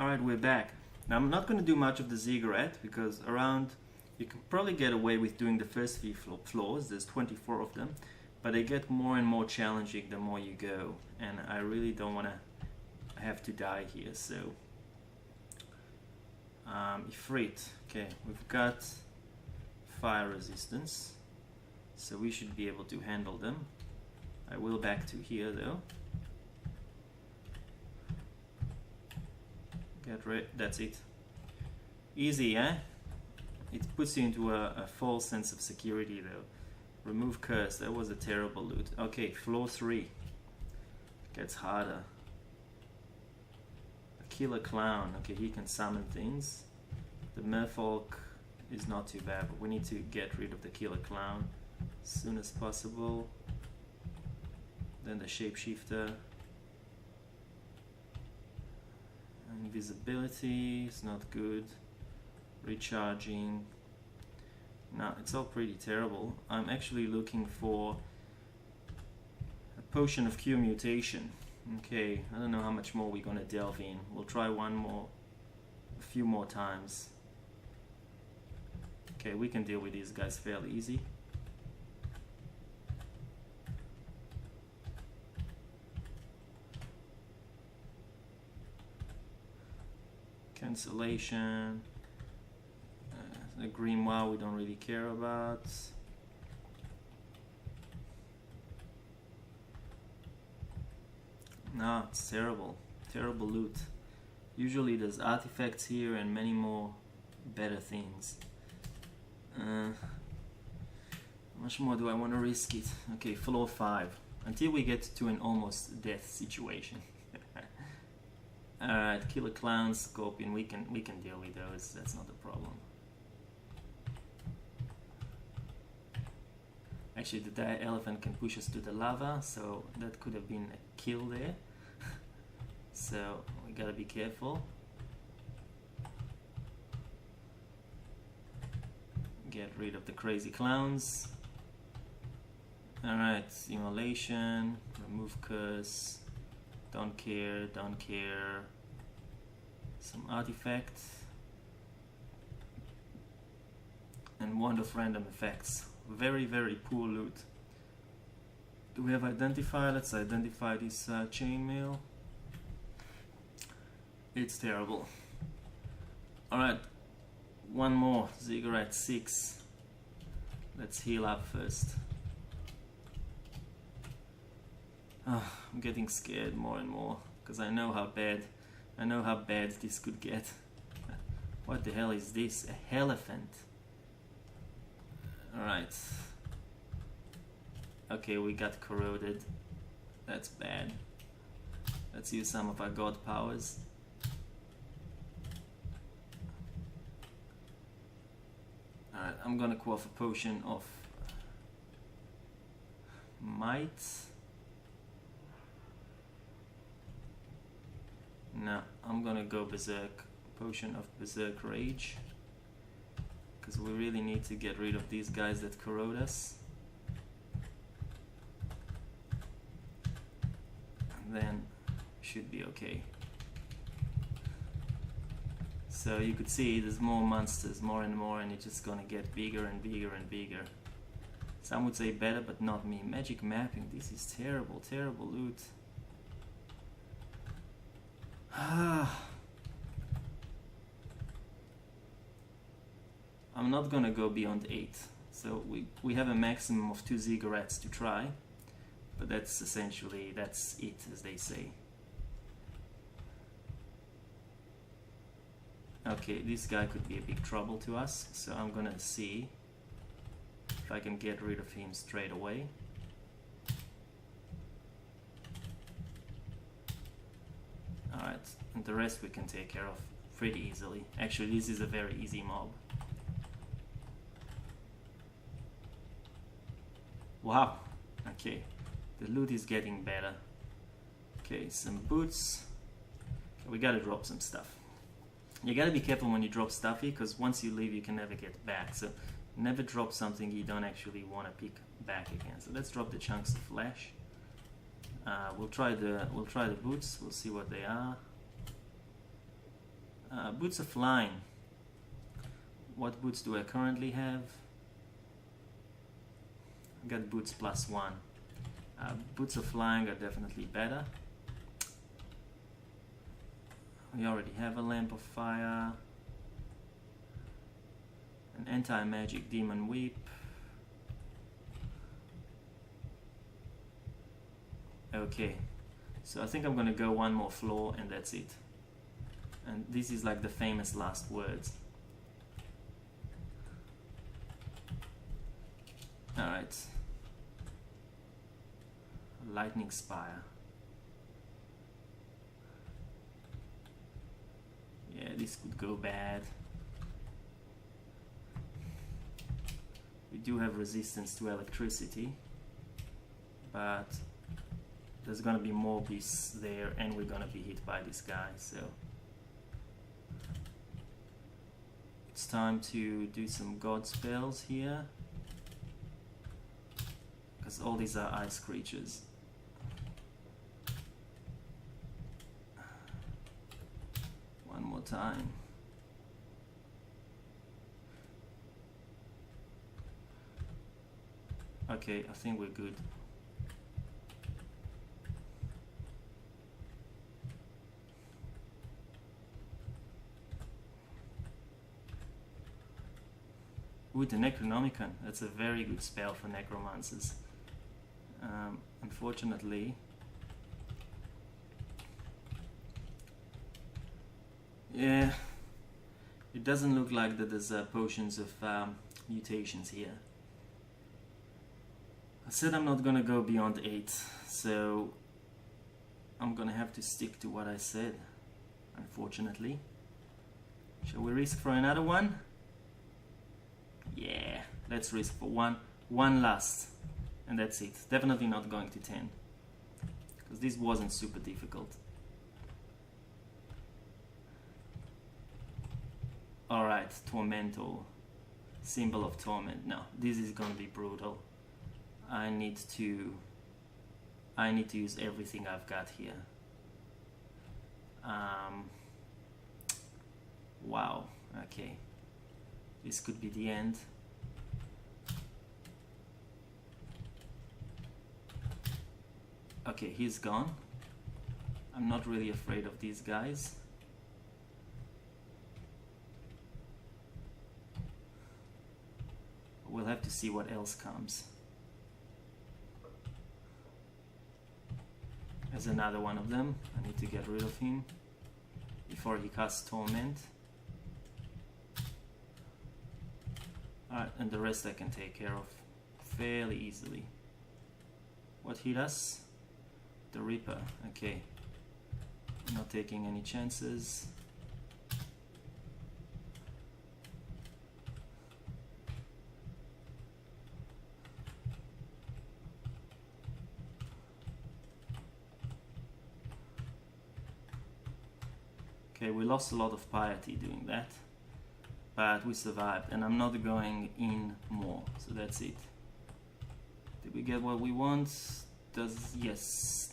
Alright, we're back. Now I'm not going to do much of the ziggurat because around you can probably get away with doing the first few floors. There's 24 of them, but they get more and more challenging the more you go, and I really don't want to have to die here. So Ifrit, okay, we've got fire resistance, so we should be able to handle them. I will back to here though. Get rid, that's it. Easy, eh? It puts you into a false sense of security though. Remove curse, that was a terrible loot. Okay, floor 3. Gets harder. A killer clown, okay, he can summon things. The merfolk is not too bad, but we need to get rid of the killer clown as soon as possible. Then the shapeshifter. Invisibility is not good. Recharging. No, it's all pretty terrible. I'm actually looking for a potion of cure mutation. Okay, I don't know how much more we're gonna delve in. We'll try a few more times. Okay, we can deal with these guys fairly easy. Cancellation. The grimoire we don't really care about. No, it's terrible. Terrible loot. Usually there's artifacts here and many more better things. How much more do I want to risk it? Okay, floor 5. Until we get to an almost death situation. Alright, killer clowns, scorpion, we can deal with those, that's not a problem. Actually, the dire elephant can push us to the lava, so that could have been a kill there. So we gotta be careful. Get rid of the crazy clowns. Alright, immolation, remove curse. Don't care, don't care. Some artifacts. And wand of random effects. Very, very poor loot. Do we have identifier? Let's identify this chainmail. It's terrible. Alright, one more. Ziggurat 6. Let's heal up first. I'm getting scared more and more because I know how bad this could get. What the hell is this? A elephant. Alright. Okay, we got corroded. That's bad. Let's use some of our god powers. Alright, I'm gonna quaff a potion of might. No, I'm gonna go berserk. Potion of berserk rage. Because we really need to get rid of these guys that corrode us. And then should be okay. So you could see there's more monsters, more and more, and it's just gonna get bigger and bigger and bigger. Some would say better, but not me. Magic mapping, this is terrible, terrible loot. I'm not gonna go beyond 8, so we have a maximum of 2 ziggurats to try, but that's essentially, that's it, as they say. Okay, this guy could be a big trouble to us, so I'm gonna see if I can get rid of him straight away. Alright, and the rest we can take care of pretty easily. Actually, this is a very easy mob. Wow, okay, the loot is getting better. Okay, some boots. We gotta drop some stuff. You gotta be careful when you drop stuff here, because once you leave you can never get back. So never drop something you don't actually want to pick back again. So let's drop the chunks of flesh. We'll try the boots. We'll see what they are. Boots of Flying. What boots do I currently have? I got boots +1. Boots of Flying are definitely better. We already have a Lamp of Fire, an Anti-Magic Demon Whip. Okay, so I think I'm gonna go one more floor and that's it. And this is like the famous last words. Alright. Lightning Spire. Yeah, this could go bad. We do have resistance to electricity, but there's gonna be more beasts there and we're gonna be hit by this guy, so it's time to do some god spells here, because all these are ice creatures. One more time. Okay, I think we're good. With the Necronomicon, that's a very good spell for necromancers. Unfortunately, yeah, it doesn't look like that there's potions of mutations here. I said I'm not gonna go beyond 8, so I'm gonna have to stick to what I said, unfortunately. Shall we risk for another one? Yeah, let's risk for one last, and that's it. Definitely not going to 10, because this wasn't super difficult. Alright, Tormentor, symbol of torment. No, this is gonna be brutal. I need to use everything I've got here. Wow, okay. This could be the end. Okay, he's gone. I'm not really afraid of these guys. We'll have to see what else comes. There's another one of them. I need to get rid of him before he casts Torment. Alright, and the rest I can take care of fairly easily. What hit us? The Reaper. Okay. I'm not taking any chances. Okay, we lost a lot of piety doing that, but we survived, and I'm not going in more, so that's it. Did we get what we want? Yes.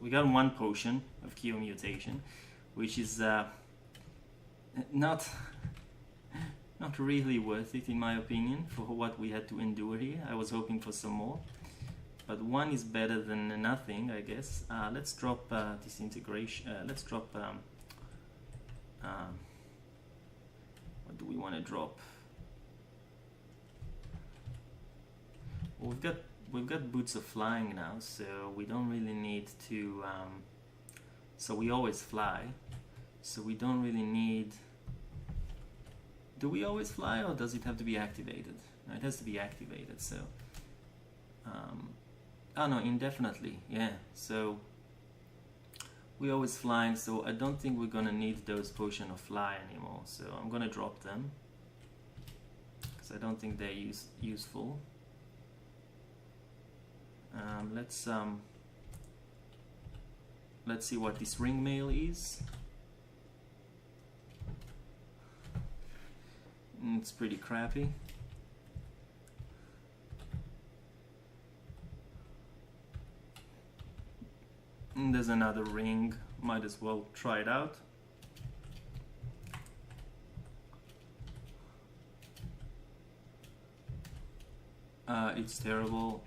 We got one potion of Cure Mutation, which is not really worth it in my opinion for what we had to endure here. I was hoping for some more, but one is better than nothing, I guess. Let's drop Disintegration. Let's drop. What do we want to drop? Well, we've got Boots of Flying now, so we don't really need to. So we always fly, so we don't really need. Do we always fly, or does it have to be activated? No, it has to be activated. So. Oh no, indefinitely. Yeah. So. We're always flying, so I don't think we're gonna need those Potion of Fly anymore, so I'm gonna drop them because I don't think they're useful. Let's see what this Ring Mail is. It's pretty crappy. And there's another ring, might as well try it out. It's terrible.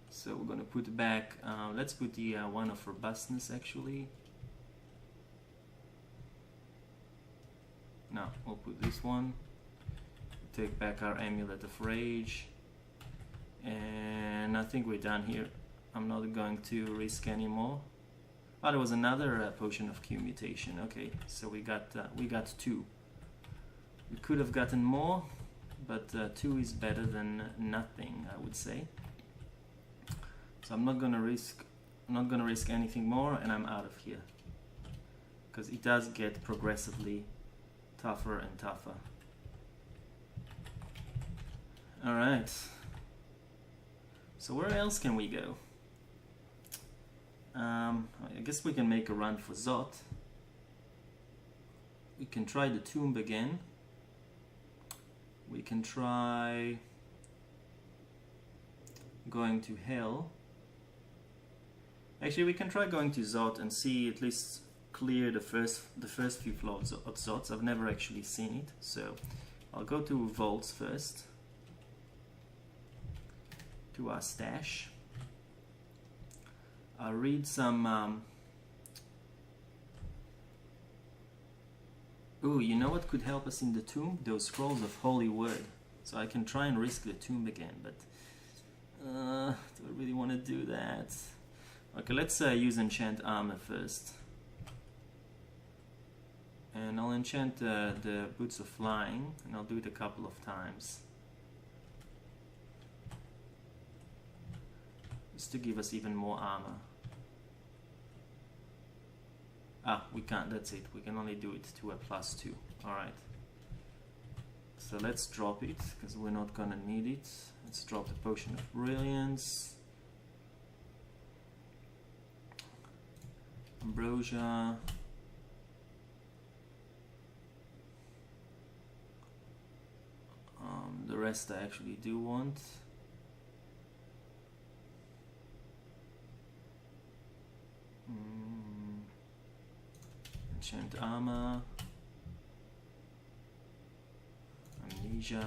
So we're gonna put back, let's put the one of robustness actually. No, we'll put this one. Take back our amulet of rage. And I think we're done here. I'm not going to risk anymore. Oh, there was another potion of Q mutation. Okay, so we got 2. We could have gotten more, but 2 is better than nothing, I would say. So I'm not gonna risk anything more, and I'm out of here because it does get progressively tougher and tougher. All right. So where else can we go? I guess we can make a run for Zot. We can try the tomb again. We can try going to Hell. Actually, we can try going to Zot and see, at least clear the first few floors of Zots. I've never actually seen it, so I'll go to Vaults first, to our stash. I'll read some ooh, you know what could help us in the tomb? Those scrolls of holy word. So I can try and risk the tomb again, but do I really want to do that? Okay, let's use enchant armor first. And I'll enchant the boots of flying, and I'll do it a couple of times. Just to give us even more armor. Ah, we can't, that's it. We can only do it to a +2. Alright. So let's drop it, because we're not gonna need it. Let's drop the Potion of Brilliance. Ambrosia. The rest I actually do want. Enchant armor. Amnesia.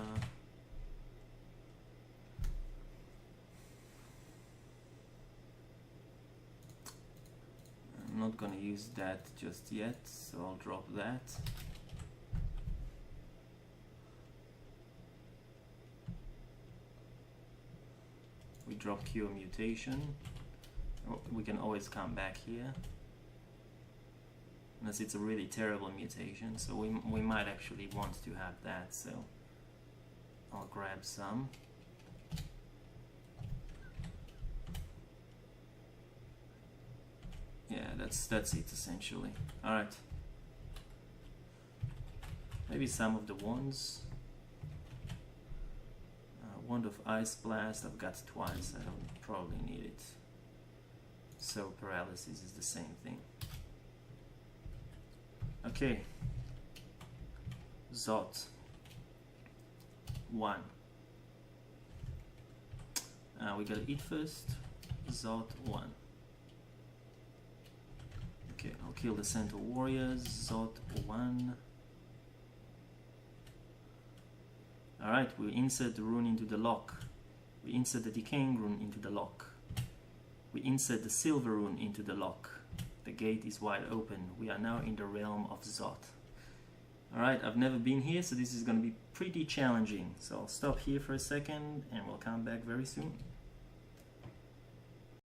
I'm not gonna use that just yet, so I'll drop that. We drop Cure Mutation. Oh, we can always come back here. Unless it's a really terrible mutation, so we might actually want to have that, so I'll grab some. Yeah, that's it essentially. Alright. Maybe some of the wands. Wand of Ice Blast, I've got twice, I don't probably need it. So Paralysis is the same thing. Okay. Zot. 1. We gotta eat first. Zot 1. Okay, I'll kill the Centaur Warriors. Zot 1. Alright, we insert the rune into the lock. We insert the Decaying rune into the lock. We insert the Silver rune into the lock. The gate is wide open. We are now in the realm of Zot. Alright, I've never been here, so this is going to be pretty challenging. So I'll stop here for a second and we'll come back very soon.